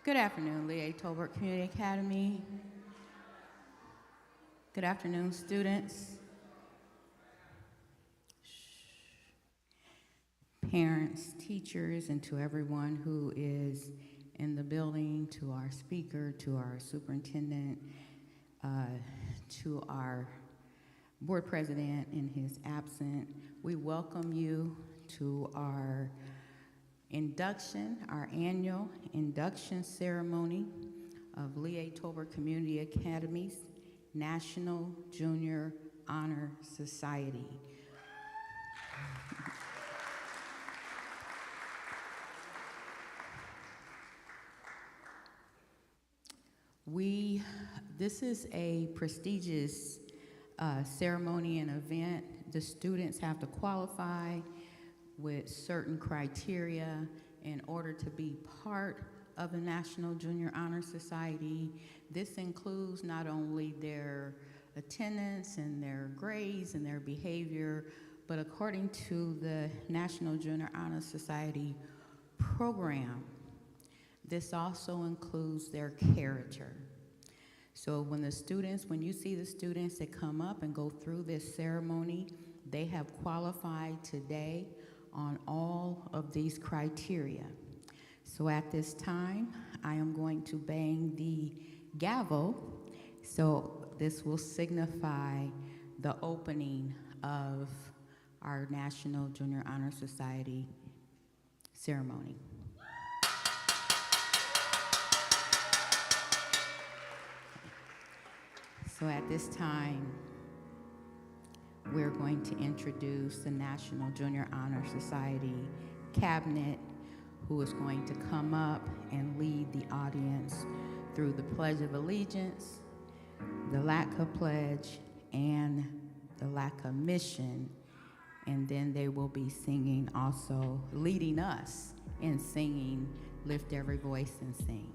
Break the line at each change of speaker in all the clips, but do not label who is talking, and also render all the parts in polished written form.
Good afternoon, Leah Tolbert Community Academy. Good afternoon, students, parents, teachers, and to everyone who is in the building, to our speaker, to our superintendent, to our board president in his absence. We welcome you to our induction, our annual induction ceremony of Leah Tolbert Community Academy's National Junior Honor Society. This is a prestigious ceremony and event. The students have to qualify with certain criteria in order to be part of the National Junior Honor Society. This includes not only their attendance and their grades and their behavior, but according to the National Junior Honor Society program, this also includes their character. So when you see the students that come up and go through this ceremony, they have qualified today on all of these criteria. So at this time, I am going to bang the gavel. So this will signify the opening of our National Junior Honor Society ceremony. So at this time, we're going to introduce the National Junior Honor Society Cabinet, who is going to come up and lead the audience through the Pledge of Allegiance, the LATCA Pledge, and the LATCA Mission. And then they will be singing also, leading us in singing, Lift Every Voice and Sing.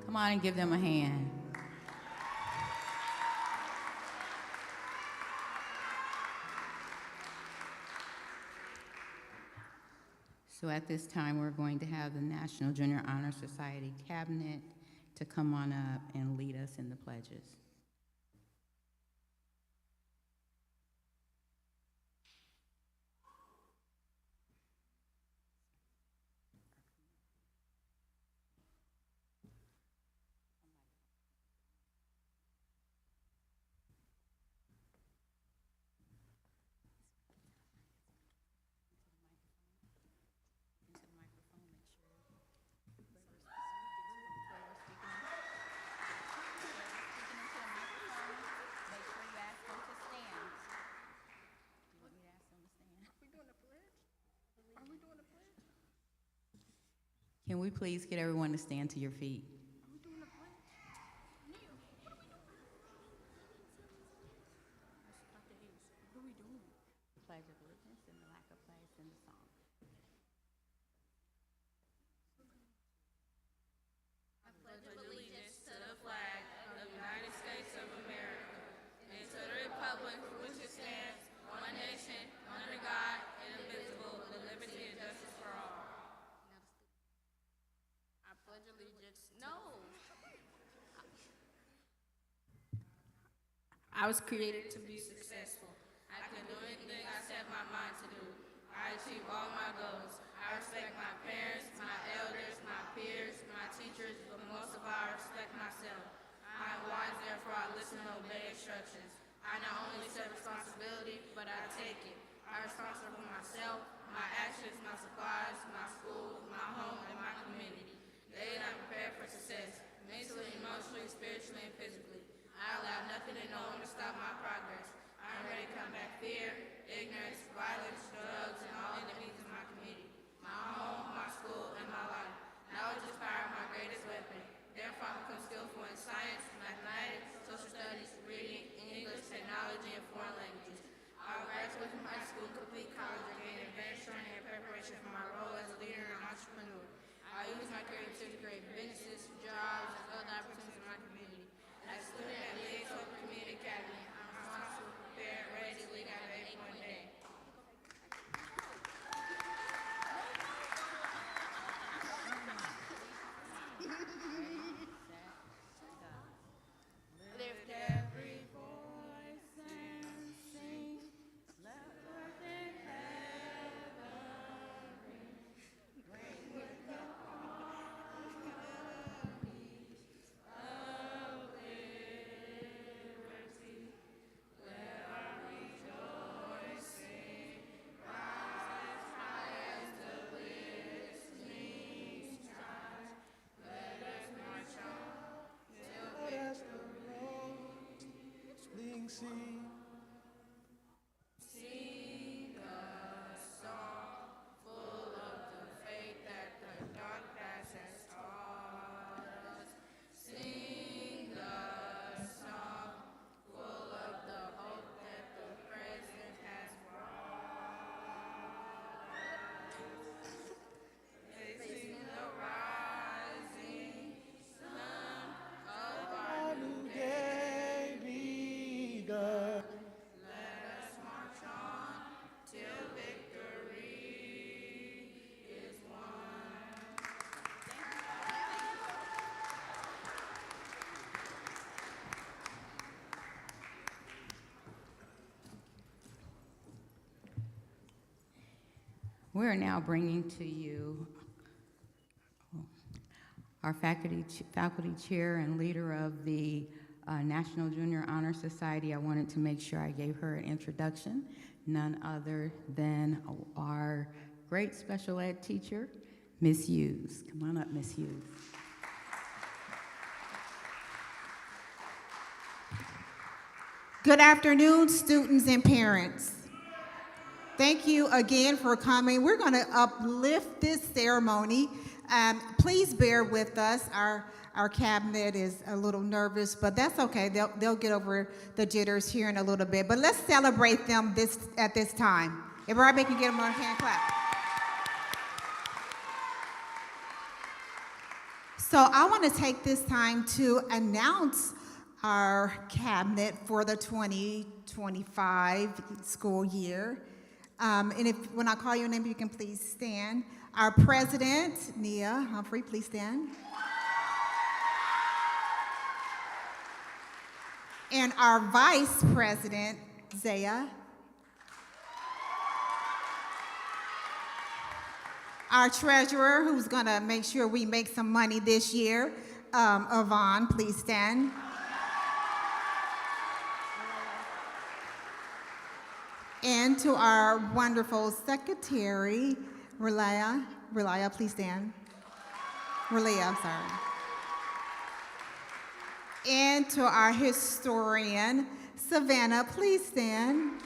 Come on and give them a hand. So at this time, we're going to have the National Junior Honor Society Cabinet to come on up and lead us in the pledges. Can we please get everyone to stand to your feet? Pledge of Allegiance and the LATCA Pledge and the song.
I pledge allegiance to the flag of the United States of America and to the republic for which it stands, one nation, under God, indivisible, with liberty and justice for all. I pledge allegiance. No. I was created to be successful. I can do anything I set my mind to do. I achieve all my goals. I respect my parents, my elders, my peers, my teachers, but most of all, I respect myself. I am wise, therefore I listen and obey instructions. I not only accept responsibility, but I take it. I am responsible for myself, my actions, my supplies, my school, my home, and my community. Daily I prepare for success, mentally, emotionally, spiritually, and physically. Sing a song full of the faith that the dark past has taught us. Sing a song full of the hope that the present has brought us. Facing the rising sun of our new day begun. Let us march on till victory is won.
We're now bringing to you our faculty chair and leader of the National Junior Honor Society. I wanted to make sure I gave her an introduction, none other than our great special ed teacher, Miss Hughes. Come on up, Miss Hughes.
Good afternoon, students and parents. Thank you again for coming. We're going to uplift this ceremony. Please bear with us. Our cabinet is a little nervous, but that's okay. They'll get over the jitters here in a little bit. But let's celebrate them at this time. Everybody can get them a hand clap. So I want to take this time to announce our cabinet for the 2025 school year. And when I call your name, you can please stand. Our president, Nia Humphrey, please stand. And our vice president, Zaya. Our treasurer, who's gonna make sure we make some money this year, Yvonne, please stand. And to our wonderful secretary, Relia, please stand. Relia, I'm sorry. And to our historian, Savannah, please stand.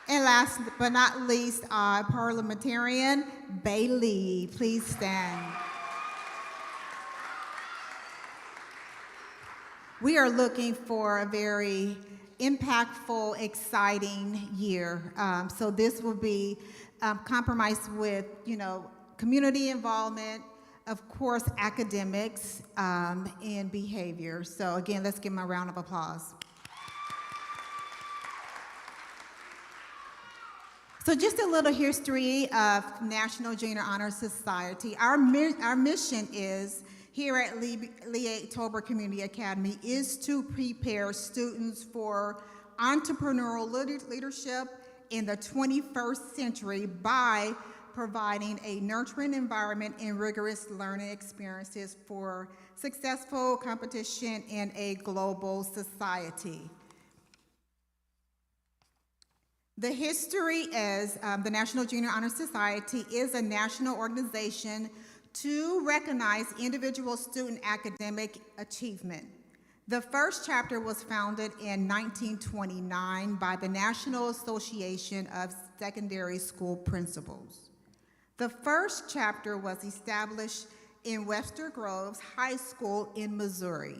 And last but not least, our parliamentarian, Bailey, please stand. We are looking for a very impactful, exciting year. So this will be compromised with, community involvement, of course, academics, and behavior. So again, let's give them a round of applause. So just a little history of National Junior Honor Society. Our mission is, here at Lee Tober Community Academy, is to prepare students for entrepreneurial leadership in the 21st century by providing a nurturing environment and rigorous learning experiences for successful competition in a global society. The history is the National Junior Honor Society is a national organization to recognize individual student academic achievement. The first chapter was founded in 1929 by the National Association of Secondary School Principals. The first chapter was established in Webster Groves High School in Missouri.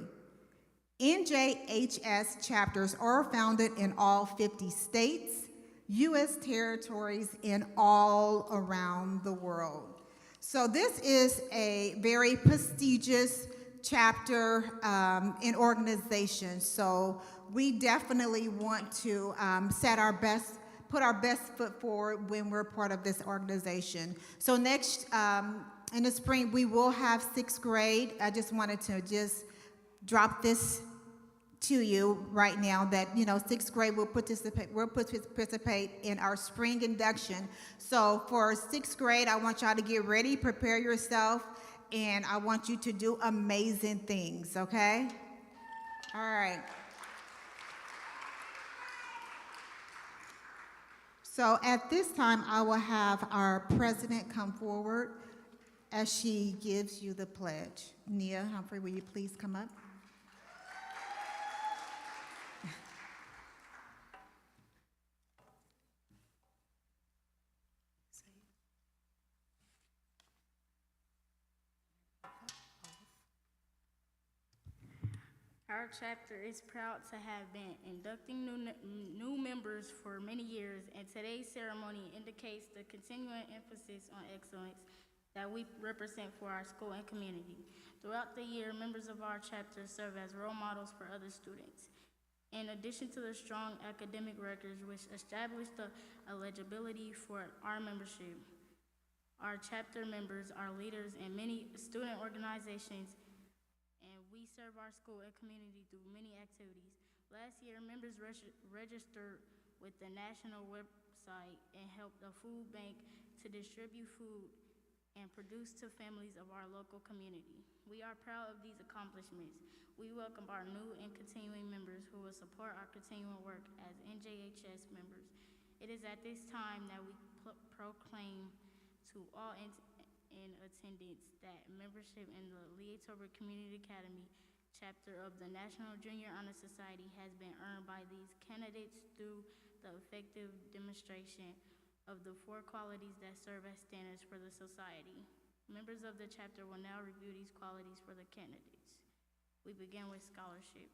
NJHS chapters are founded in all 50 states, U.S. territories, and all around the world. So this is a very prestigious chapter and organization. So we definitely want to put our best foot forward when we're part of this organization. So next, in the spring, we will have sixth grade. I just wanted to drop this to you right now that, sixth grade will participate in our spring induction. So for sixth grade, I want y'all to get ready, prepare yourself, and I want you to do amazing things, okay? All right. So at this time, I will have our president come forward as she gives you the pledge. Nia Humphrey, will you please come up?
Our chapter is proud to have been inducting new members for many years, and today's ceremony indicates the continuing emphasis on excellence that we represent for our school and community. Throughout the year, members of our chapter serve as role models for other students. In addition to the strong academic records which establish the eligibility for our membership, our chapter members are leaders in many student organizations, and we serve our school and community through many activities. Last year, members registered with the national website and helped the food bank to distribute food and produce to families of our local community. We are proud of these accomplishments. We welcome our new and continuing members who will support our continuing work as NJHS members. It is at this time that we proclaim to all in attendance that membership in the Leatober Community Academy chapter of the National Junior Honor Society has been earned by these candidates through the effective demonstration of the 4 qualities that serve as standards for the society. Members of the chapter will now review these qualities for the candidates. We begin with scholarship.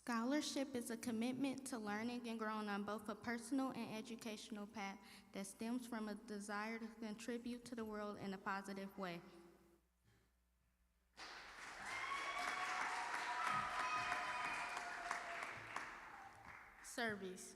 Scholarship is a commitment to learning and growing on both a personal and educational path that stems from a desire to contribute to the world in a positive way.
Service.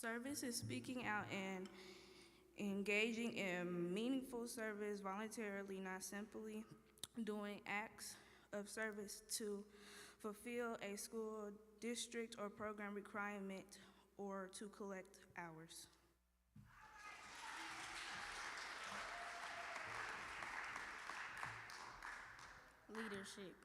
Service is speaking out and engaging in meaningful service voluntarily, not simply doing acts of service to fulfill a school, district, or program requirement or to collect hours.
Leadership.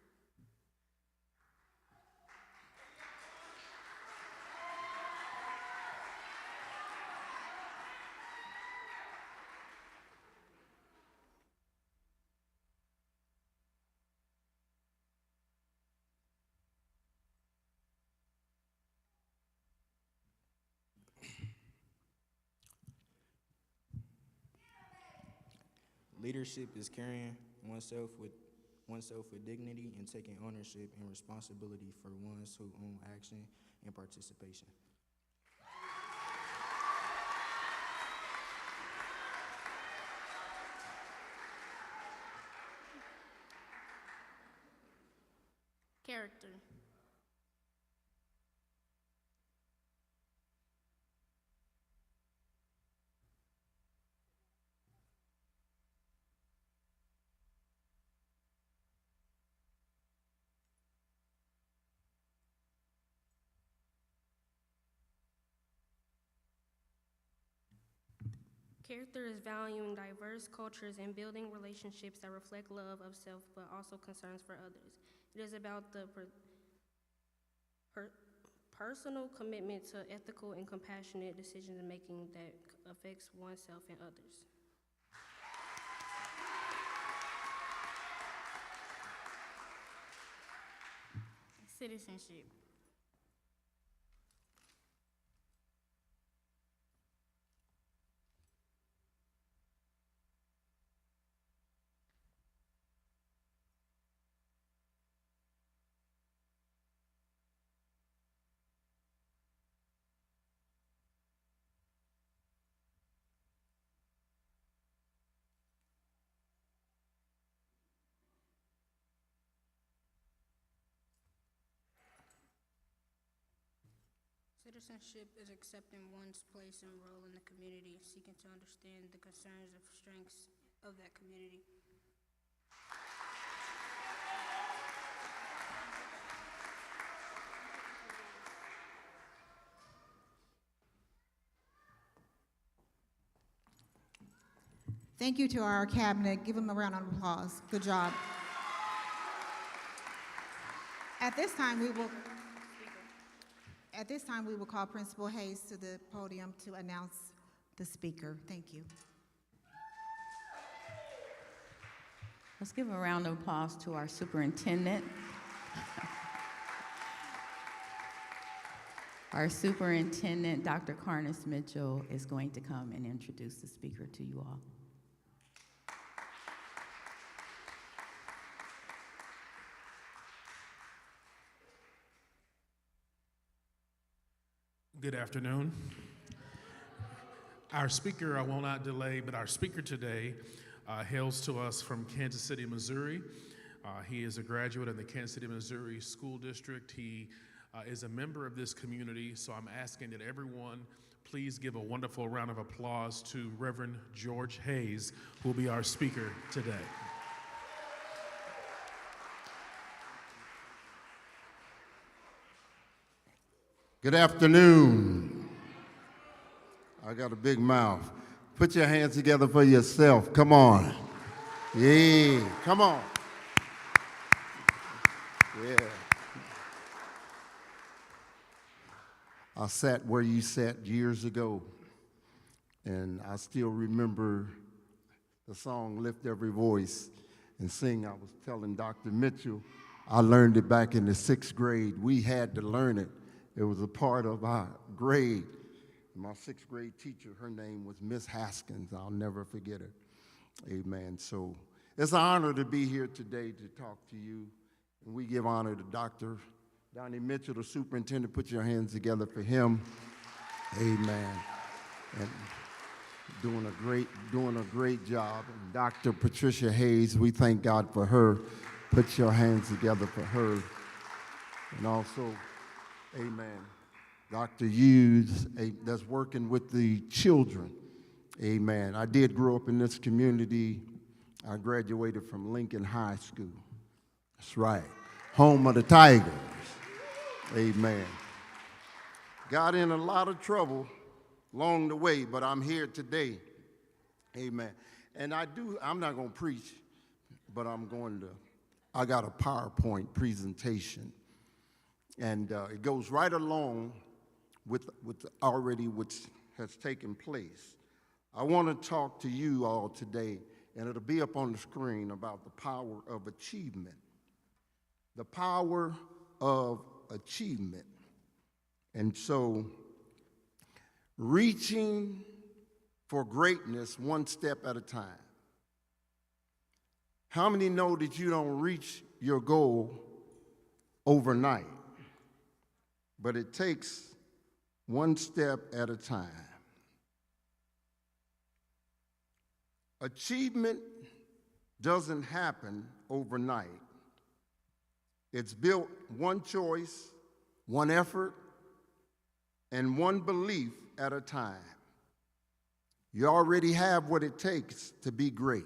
Leadership is carrying oneself with dignity and taking ownership and responsibility for one's own action and participation.
Character.
Character is valuing diverse cultures and building relationships that reflect love of self but also concerns for others. It is about the personal commitment to ethical and compassionate decision making that affects oneself and others.
Citizenship.
Citizenship is accepting one's place and role in the community, seeking to understand the concerns and strengths of that community.
Thank you to our cabinet. Give them a round of applause. Good job. At this time, we will call Principal Hayes to the podium to announce the speaker. Thank you.
Let's give a round of applause to our superintendent. Our superintendent, Dr. Carnes Mitchell, is going to come and introduce the speaker to you all.
Good afternoon. Our speaker, I will not delay, but our speaker today hails to us from Kansas City, Missouri. He is a graduate of the Kansas City, Missouri School District. He is a member of this community, so I'm asking that everyone please give a wonderful round of applause to Reverend George Hayes, who will be our speaker today.
Good afternoon. I got a big mouth. Put your hands together for yourself. Come on. Yeah, come on. Yeah. I sat where you sat years ago, and I still remember the song Lift Every Voice and Sing. I was telling Dr. Mitchell, I learned it back in the 6th grade. We had to learn it. It was a part of our grade. My 6th grade teacher, her name was Miss Haskins. I'll never forget her. Amen. So it's an honor to be here today to talk to you. And we give honor to Dr. Donnie Mitchell, the superintendent. Put your hands together for him. Amen. And doing a great job. And Dr. Patricia Hayes, we thank God for her. Put your hands together for her. And also, amen, Dr. Hughes, that's working with the children. Amen. I did grow up in this community. I graduated from Lincoln High School. That's right. Home of the Tigers. Amen. Got in a lot of trouble along the way, but I'm here today. Amen. And I'm not going to preach, but I got a PowerPoint presentation. And it goes right along with already what has taken place. I want to talk to you all today, and it'll be up on the screen, about the power of achievement. The power of achievement. And so, reaching for greatness one step at a time. How many know that you don't reach your goal overnight? But it takes one step at a time. Achievement doesn't happen overnight. It's built one choice, one effort, and one belief at a time. You already have what it takes to be great.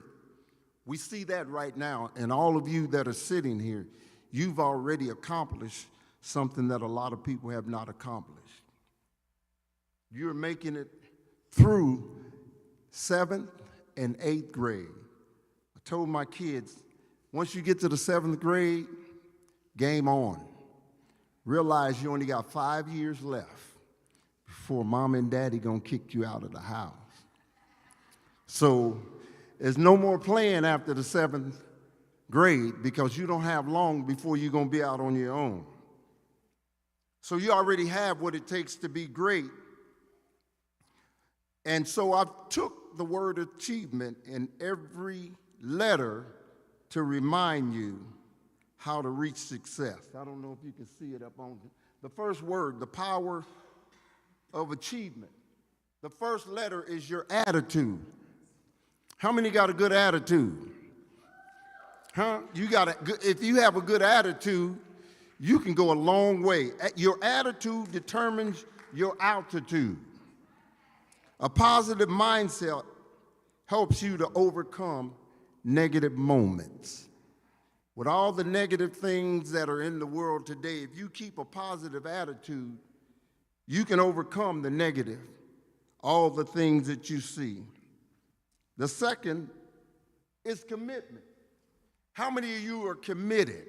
We see that right now, and all of you that are sitting here, you've already accomplished something that a lot of people have not accomplished. You're making it through 7th and 8th grade. I told my kids, once you get to the 7th grade, game on. Realize you only got 5 years left before mom and daddy gonna kick you out of the house. So there's no more playing after the 7th grade because you don't have long before you're gonna be out on your own. So you already have what it takes to be great. And so I took the word achievement in every letter to remind you how to reach success. I don't know if you can see it up on the first word, the power of achievement. The first letter is your attitude. How many got a good attitude? Huh? If you have a good attitude, you can go a long way. Your attitude determines your altitude. A positive mindset helps you to overcome negative moments. With all the negative things that are in the world today, if you keep a positive attitude, you can overcome the negative, all the things that you see. The second is commitment. How many of you are committed?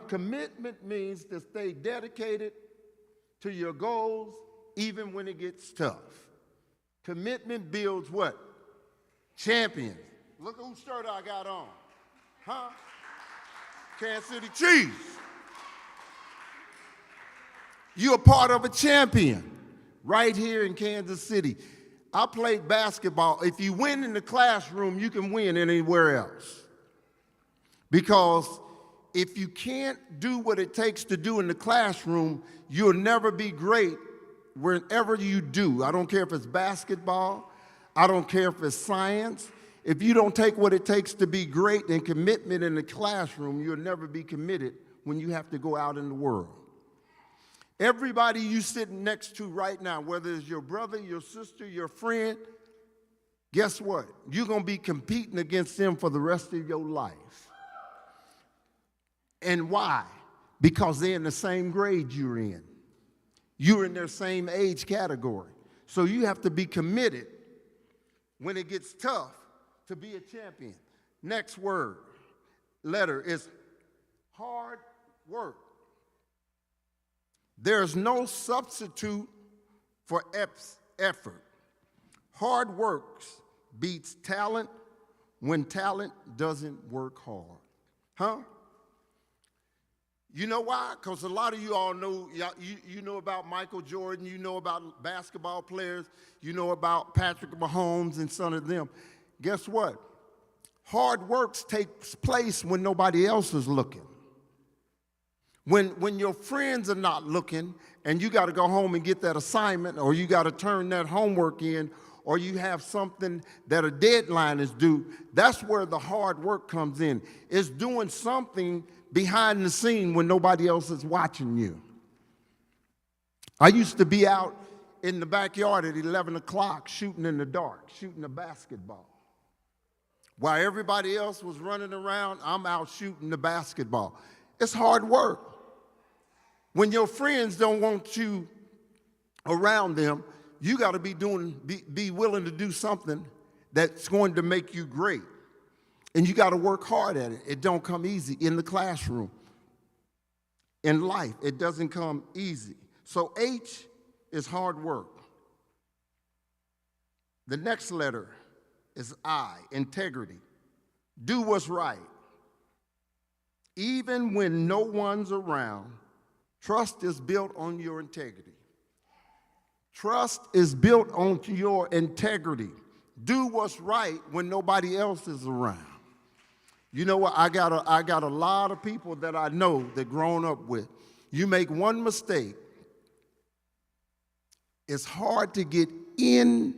Commitment means to stay dedicated to your goals even when it gets tough. Commitment builds what? Champions. Look whose shirt I got on. Kansas City Chiefs. You're a part of a champion right here in Kansas City. I played basketball. If you win in the classroom, you can win anywhere else. Because if you can't do what it takes to do in the classroom, you'll never be great wherever you do. I don't care if it's basketball. I don't care if it's science. If you don't take what it takes to be great and commitment in the classroom, you'll never be committed when you have to go out in the world. Everybody you sitting next to right now, whether it's your brother, your sister, your friend, guess what? You're going to be competing against them for the rest of your life. And why? Because they're in the same grade you're in. You're in their same age category. So you have to be committed when it gets tough to be a champion. Next letter is hard work. There's no substitute for effort. Hard work beats talent when talent doesn't work hard. You know why? Because a lot of you all know, you know about Michael Jordan, you know about basketball players, you know about Patrick Mahomes and some of them. Guess what? Hard work takes place when nobody else is looking. When your friends are not looking and you got to go home and get that assignment, or you got to turn that homework in, or you have something that a deadline is due, that's where the hard work comes in. It's doing something behind the scene when nobody else is watching you. I used to be out in the backyard at 11 o'clock shooting in the dark, shooting a basketball. While everybody else was running around, I'm out shooting the basketball. It's hard work. When your friends don't want you around them, you got to be willing to do something that's going to make you great. And you got to work hard at it. It don't come easy in the classroom. In life, it doesn't come easy. So H is hard work. The next letter is I, integrity. Do what's right. Even when no one's around, trust is built on your integrity. Trust is built on your integrity. Do what's right when nobody else is around. You know what? I got a lot of people that I know that grown up with. You make one mistake, it's hard to get in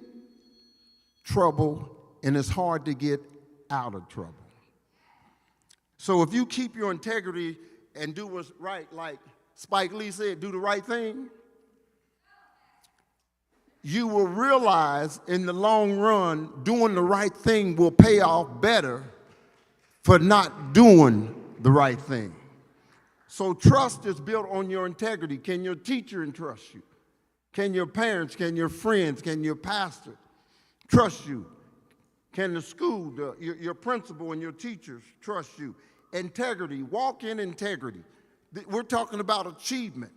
trouble and it's hard to get out of trouble. So if you keep your integrity and do what's right, like Spike Lee said, do the right thing, you will realize in the long run, doing the right thing will pay off better for not doing the right thing. So trust is built on your integrity. Can your teacher entrust you? Can your parents, can your friends, can your pastor trust you? Can the school, your principal and your teachers trust you? Integrity, walk in integrity. We're talking about achievement.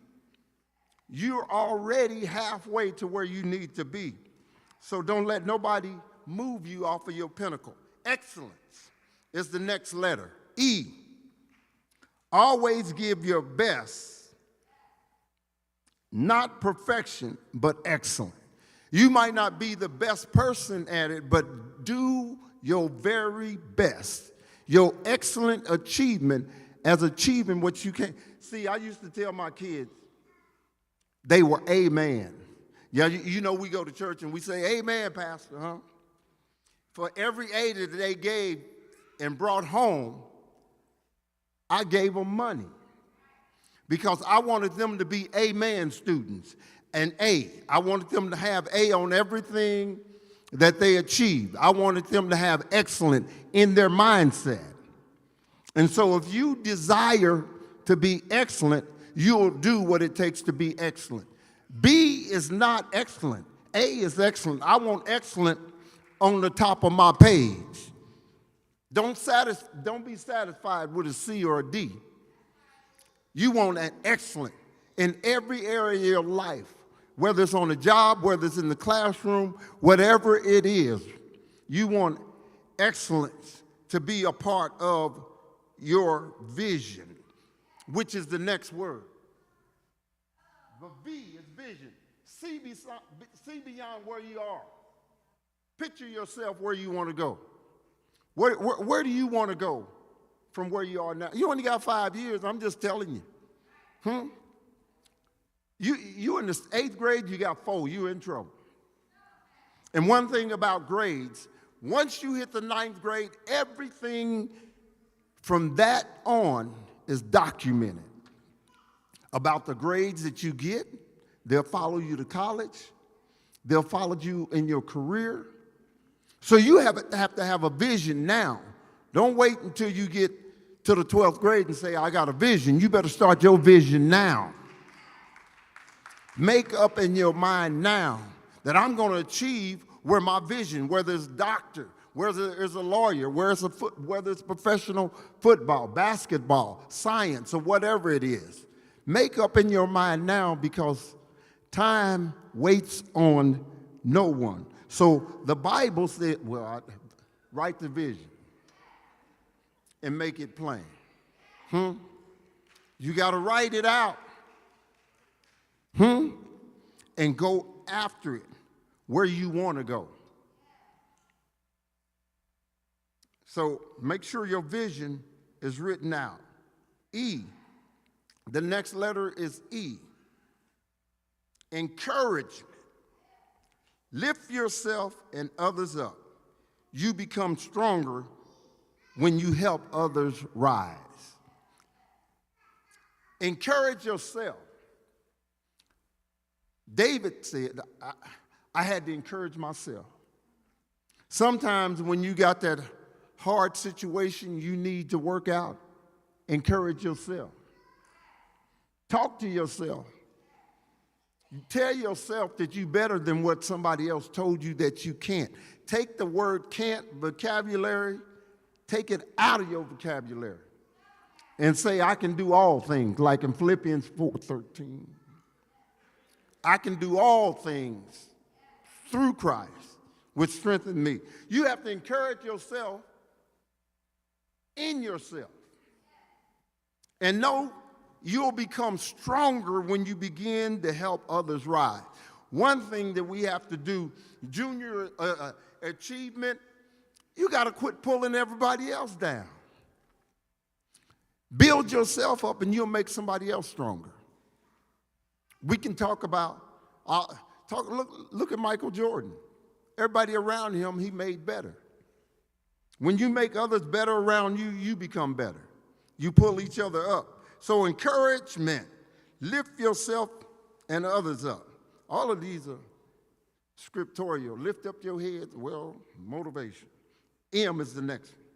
You're already halfway to where you need to be. So don't let nobody move you off of your pinnacle. Excellence is the next letter. E. Always give your best. Not perfection, but excellent. You might not be the best person at it, but do your very best. Your excellent achievement as achieving what you can. See, I used to tell my kids, they were amen. Yeah, you know we go to church and we say, amen, Pastor, huh? For every A that they gave and brought home, I gave them money because I wanted them to be amen students. an A. I wanted them to have A on everything that they achieved. I wanted them to have excellent in their mindset. And so if you desire to be excellent, you'll do what it takes to be excellent. B is not excellent. A is excellent. I want excellent on the top of my page. Don't be satisfied with a C or a D. You want an excellent in every area of your life, whether it's on a job, whether it's in the classroom, whatever it is. You want excellence to be a part of your vision, which is the next word. But V is vision. See beyond where you are. Picture yourself where you want to go. Where do you want to go from where you are now? You only got 5 years, I'm just telling you. You in the 8th grade, you got 4, you're in trouble. And one thing about grades, once you hit the 9th grade, everything from that on is documented. About the grades that you get, they'll follow you to college, they'll follow you in your career. So you have to have a vision now. Don't wait until you get to the 12th grade and say, I got a vision. You better start your vision now. Make up in your mind now that I'm going to achieve where my vision, whether it's doctor, whether it's a lawyer, whether it's professional football, basketball, science, or whatever it is. Make up in your mind now because time waits on no one. So the Bible said, write the vision and make it plain. You got to write it out. And go after it where you want to go. So make sure your vision is written out. E, the next letter is E. Encouragement. Lift yourself and others up. You become stronger when you help others rise. Encourage yourself. David said, I had to encourage myself. Sometimes when you got that hard situation you need to work out, encourage yourself. Talk to yourself. Tell yourself that you're better than what somebody else told you that you can't. Take the word can't vocabulary, take it out of your vocabulary, and say, I can do all things, like in Philippians 4:13. I can do all things through Christ, which strengthens me. You have to encourage yourself in yourself. And know you'll become stronger when you begin to help others rise. One thing that we have to do, junior achievement, you got to quit pulling everybody else down. Build yourself up and you'll make somebody else stronger. We can talk about, look at Michael Jordan. Everybody around him, he made better. When you make others better around you, you become better. You pull each other up. So encouragement, lift yourself and others up. All of these are scriptorial. Lift up your head, well, motivation. M is the next one.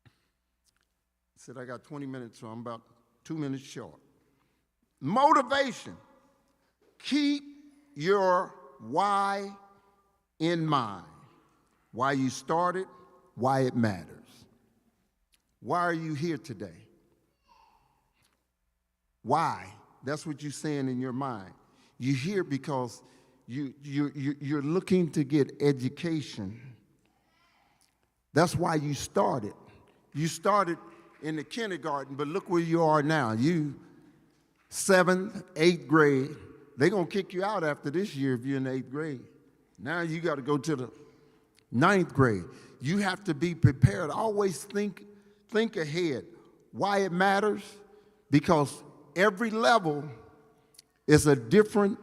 I said I got 20 minutes, so I'm about 2 minutes short. Motivation. Keep your why in mind. Why you started, why it matters. Why are you here today? Why? That's what you're saying in your mind. You're here because you're looking to get education. That's why you started. You started in the kindergarten, but look where you are now. You 7th, 8th grade. They're going to kick you out after this year if you're in 8th grade. Now you got to go to the 9th grade. You have to be prepared. Always think ahead. Why it matters? Because every level is a different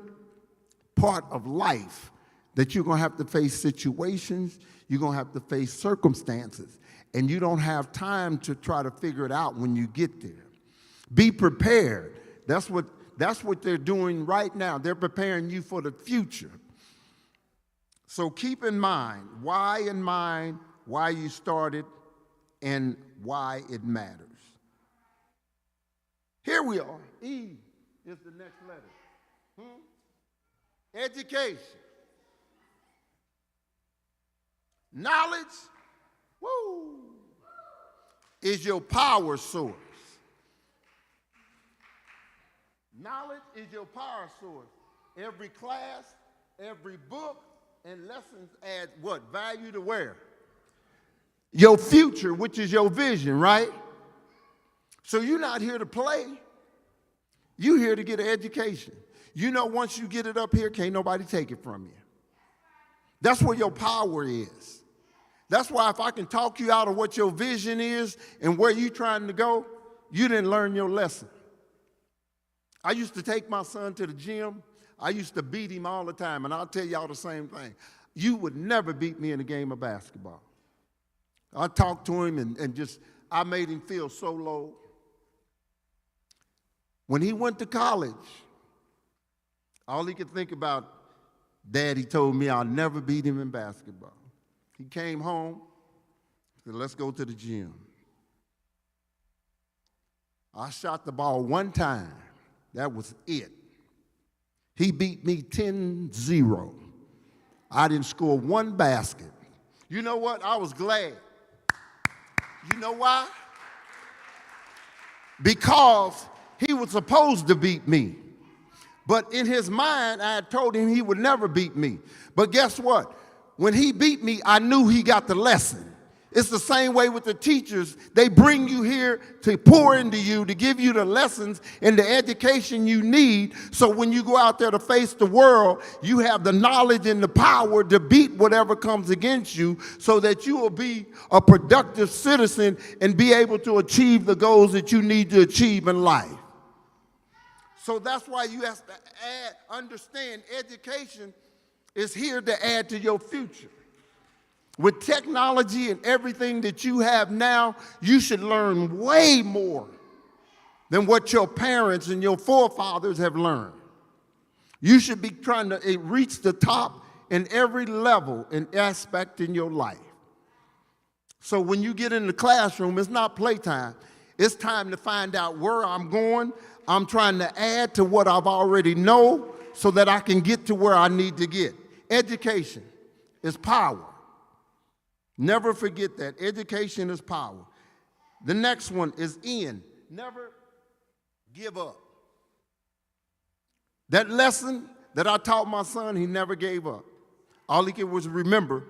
part of life that you're going to have to face situations, you're going to have to face circumstances, and you don't have time to try to figure it out when you get there. Be prepared. That's what That's what they're doing right now. They're preparing you for the future. So keep in mind why you started and why it matters. Here we are. E is the next letter. Education. Knowledge, is your power source. Knowledge is your power source. Every class, every book, and lessons add what? Value to where? Your future, which is your vision, right? So you're not here to play. You're here to get an education. You know, once you get it up here, can't nobody take it from you. That's where your power is. That's why if I can talk you out of what your vision is and where you're trying to go, you didn't learn your lesson. I used to take my son to the gym. I used to beat him all the time, and I'll tell y'all the same thing. You would never beat me in a game of basketball. I talked to him and I made him feel so low. When he went to college, all he could think about, Daddy told me I'll never beat him in basketball. He came home, said, let's go to the gym. I shot the ball one time. That was it. He beat me 10-0. I didn't score one basket. You know what? I was glad. You know why? Because he was supposed to beat me. But in his mind, I had told him he would never beat me. But guess what? When he beat me, I knew he got the lesson. It's the same way with the teachers. They bring you here to pour into you, to give you the lessons and the education you need, so when you go out there to face the world, you have the knowledge and the power to beat whatever comes against you, so that you will be a productive citizen and be able to achieve the goals that you need to achieve in life. So that's why you have to understand education is here to add to your future. With technology and everything that you have now, you should learn way more than what your parents and your forefathers have learned. You should be trying to reach the top in every level and aspect in your life. So when you get in the classroom, it's not playtime. It's time to find out where I'm going. I'm trying to add to what I've already know so that I can get to where I need to get. Education is power. Never forget that. Education is power. The next one is N. Never give up. That lesson that I taught my son, he never gave up. All he could was remember.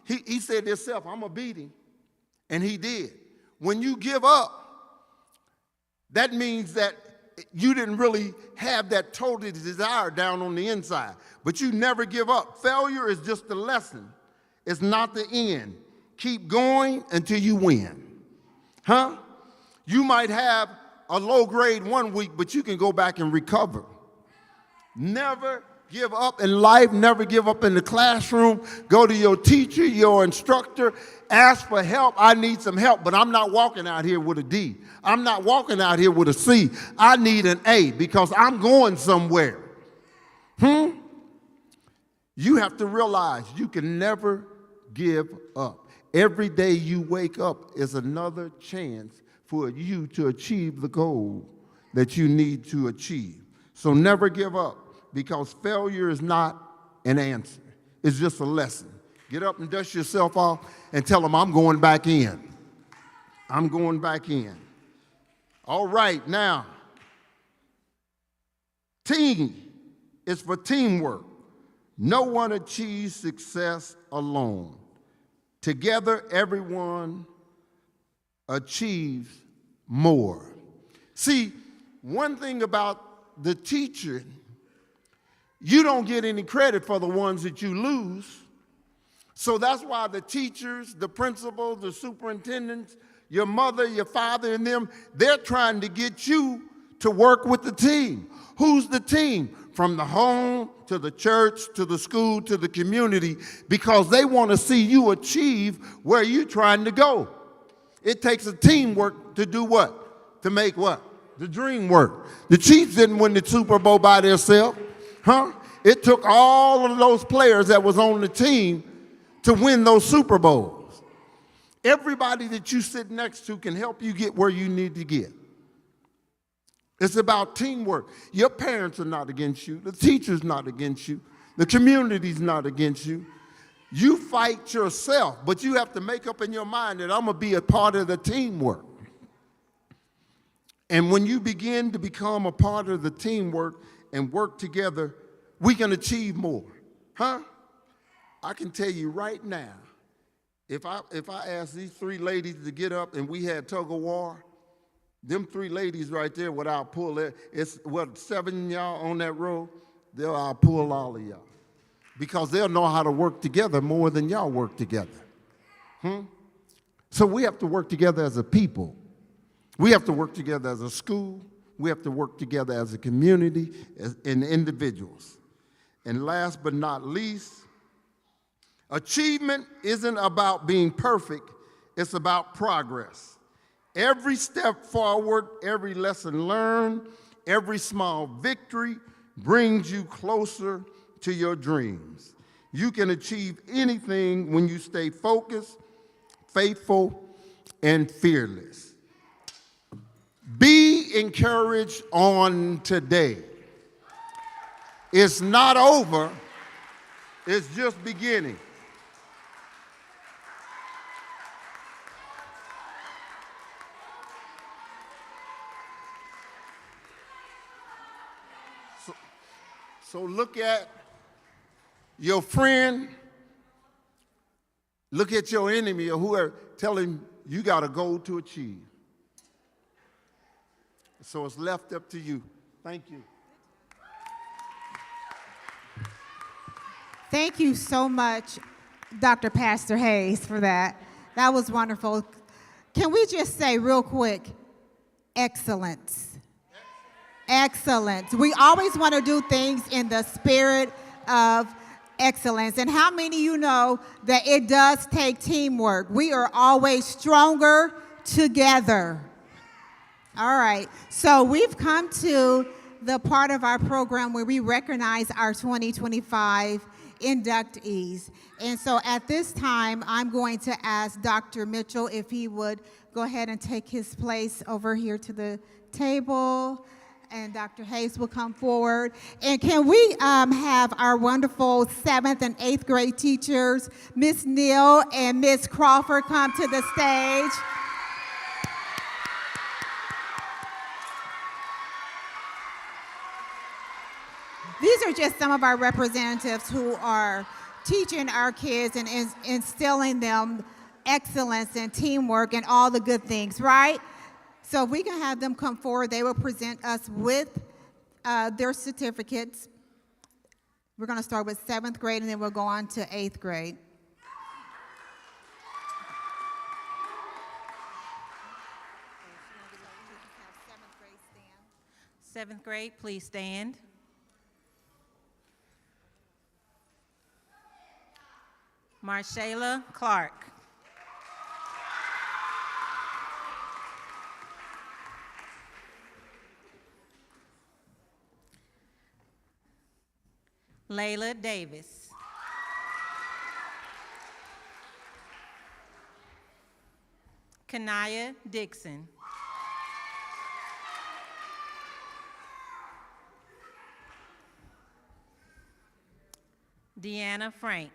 He said to himself, I'm going to beat him. And he did. When you give up, that means that you didn't really have that total desire down on the inside. But you never give up. Failure is just a lesson. It's not the end. Keep going until you win. Huh? You might have a low grade one week, but you can go back and recover. Never give up in life. Never give up in the classroom. Go to your teacher, your instructor. Ask for help. I need some help, but I'm not walking out here with a D. I'm not walking out here with a C. I need an A because I'm going somewhere. You have to realize you can never give up. Every day you wake up is another chance for you to achieve the goal that you need to achieve. So never give up, because failure is not an answer. It's just a lesson. Get up and dust yourself off and tell them, I'm going back in. I'm going back in. All right, now, team is for teamwork. No one achieves success alone. Together, everyone achieves more. See, one thing about the teacher, you don't get any credit for the ones that you lose. So that's why the teachers, the principals, the superintendents, your mother, your father, and them, they're trying to get you to work with the team. Who's the team? From the home to the church to the school to the community, because they want to see you achieve where you're trying to go. It takes a teamwork to do what? To make what? The dream worked. The Chiefs didn't win the Super Bowl by themselves, huh? It took all of those players that was on the team to win those Super Bowls. Everybody that you sit next to can help you get where you need to get. It's about teamwork. Your parents are not against you. The teacher's not against you. The community's not against you. You fight yourself, but you have to make up in your mind that I'm going to be a part of the teamwork. And when you begin to become a part of the teamwork and work together, we can achieve more, huh? I can tell you right now, if I asked these three ladies to get up and we had tug of war, them three ladies right there, without pull, it's what, 7 y'all on that row, I'll pull all of y'all. Because they'll know how to work together more than y'all work together. So we have to work together as a people. We have to work together as a school. We have to work together as a community and individuals. And last but not least, achievement isn't about being perfect, it's about progress. Every step forward, every lesson learned, every small victory brings you closer to your dreams. You can achieve anything when you stay focused, faithful, and fearless. Be encouraged on today. It's not over, it's just beginning. So look at your friend, look at your enemy or whoever, tell him you got a goal to achieve. So it's left up to you. Thank you.
Thank you so much, Dr. Pastor Hayes, for that. That was wonderful. Can we just say real quick, excellence. Excellence. We always want to do things in the spirit of excellence. And how many of you know that it does take teamwork? We are always stronger together. All right. So we've come to the part of our program where we recognize our 2025 inductees. And so at this time, I'm going to ask Dr. Mitchell if he would go ahead and take his place over here to the table. And Dr. Hayes will come forward. And can we have our wonderful 7th and 8th grade teachers, Miss Neal and Miss Crawford, come to the stage? These are just some of our representatives who are teaching our kids and instilling them excellence and teamwork and all the good things, right? So if we can have them come forward, they will present us with their certificates. We're going to start with 7th grade, and then we'll go on to 8th grade.
Seventh grade, please stand. Marshayla Clark. Layla Davis. Kanaya Dixon. Deanna Frank.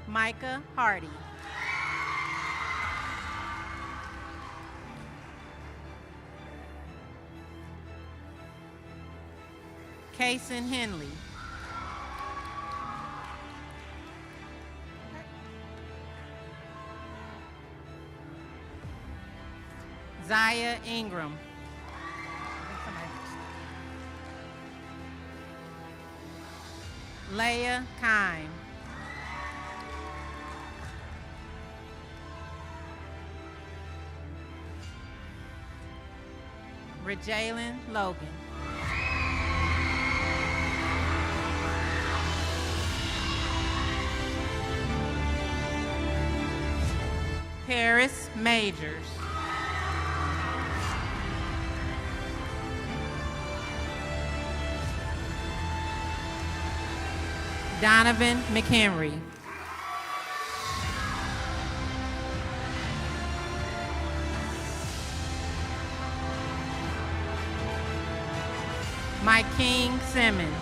Micah Hardy. Kaysen Henley. Zaya Ingram. Leah Kime. Rejalen Logan. Paris Majors. Donovan McHenry. Mike King Simmons.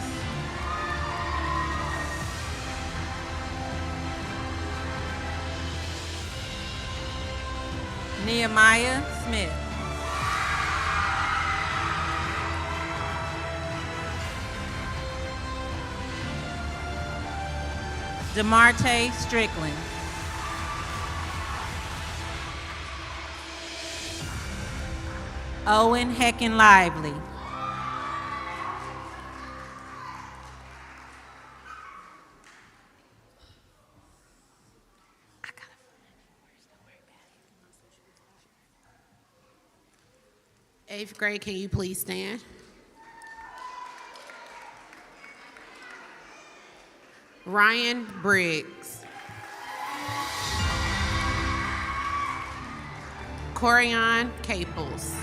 Nehemiah Smith. DeMarte Strickland. Owen Hecken Lively.
Eighth grade, can you please stand? Ryan Briggs. Corian Caples.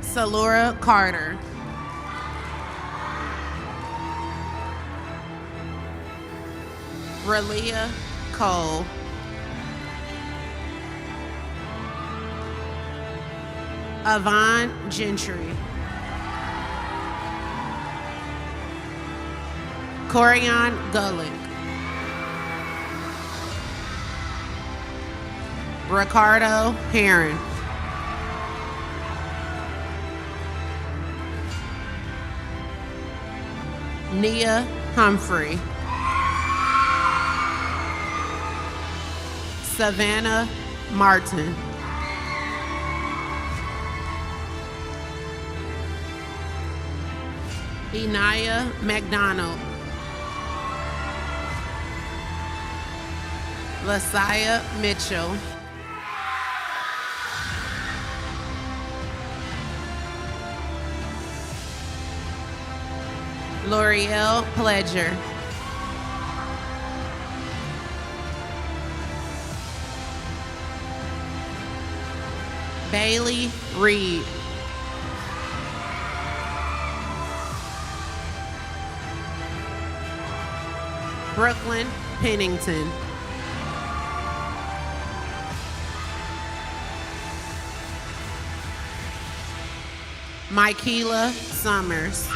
Salura Carter. Relia Cole. Avon Gentry. Corian Gullick. Ricardo Heron. Nia Humphrey. Savannah Martin. Inaya McDonald. Lasaya Mitchell. L'Oreal Pledger. Bailey Reed. Brooklyn Pennington. Michaela Summers.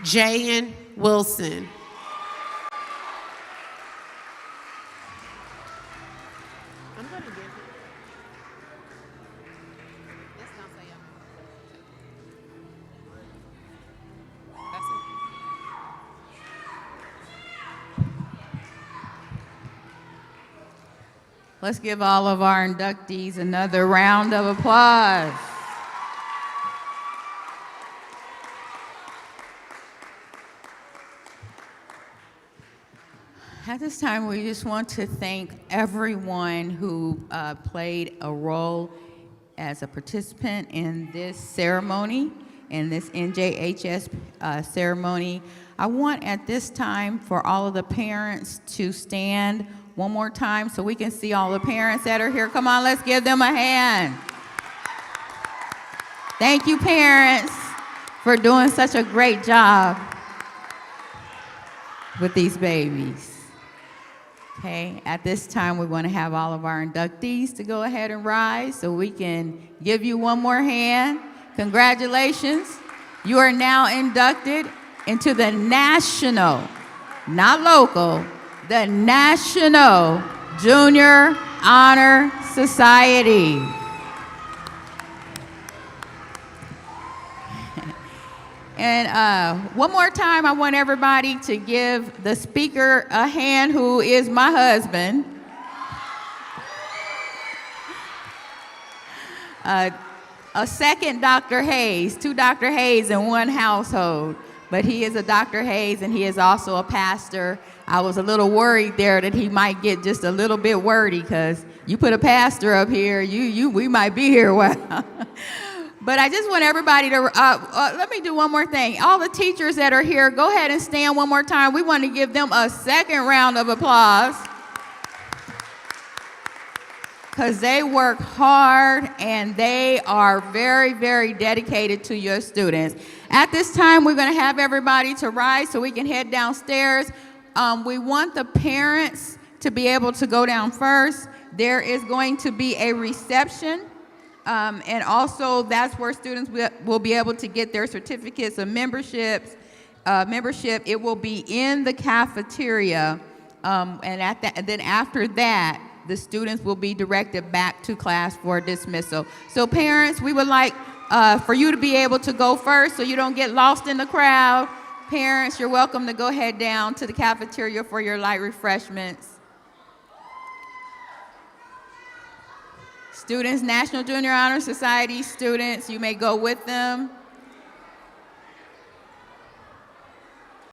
Jayan Wilson. I'm going to give it. Let's not say y'all. That's it.
Let's give all of our inductees another round of applause. At this time, we just want to thank everyone who played a role as a participant in this ceremony, in this NJHS ceremony. I want at this time for all of the parents to stand one more time so we can see all the parents that are here. Come on, let's give them a hand. Thank you, parents, for doing such a great job with these babies. Okay, at this time, we want to have all of our inductees to go ahead and rise so we can give you one more hand. Congratulations. You are now inducted into the national, not local, the National Junior Honor Society. And one more time, I want everybody to give the speaker a hand, who is my husband. A second Dr. Hayes, two Dr. Hayes in one household. But he is a Dr. Hayes, and he is also a pastor. I was a little worried there that he might get just a little bit wordy, because you put a pastor up here, we might be here a while. But I just want everybody to, let me do one more thing. All the teachers that are here, go ahead and stand one more time. We want to give them a second round of applause. Because they work hard and they are very, very dedicated to your students. At this time, we're going to have everybody to rise so we can head downstairs. We want the parents to be able to go down first. There is going to be a reception. And also, that's where students will be able to get their certificates of membership. It will be in the cafeteria. And then after that, the students will be directed back to class for dismissal. So parents, we would like for you to be able to go first so you don't get lost in the crowd. Parents, you're welcome to go ahead down to the cafeteria for your light refreshments. Students, National Junior Honor Society students, you may go with them.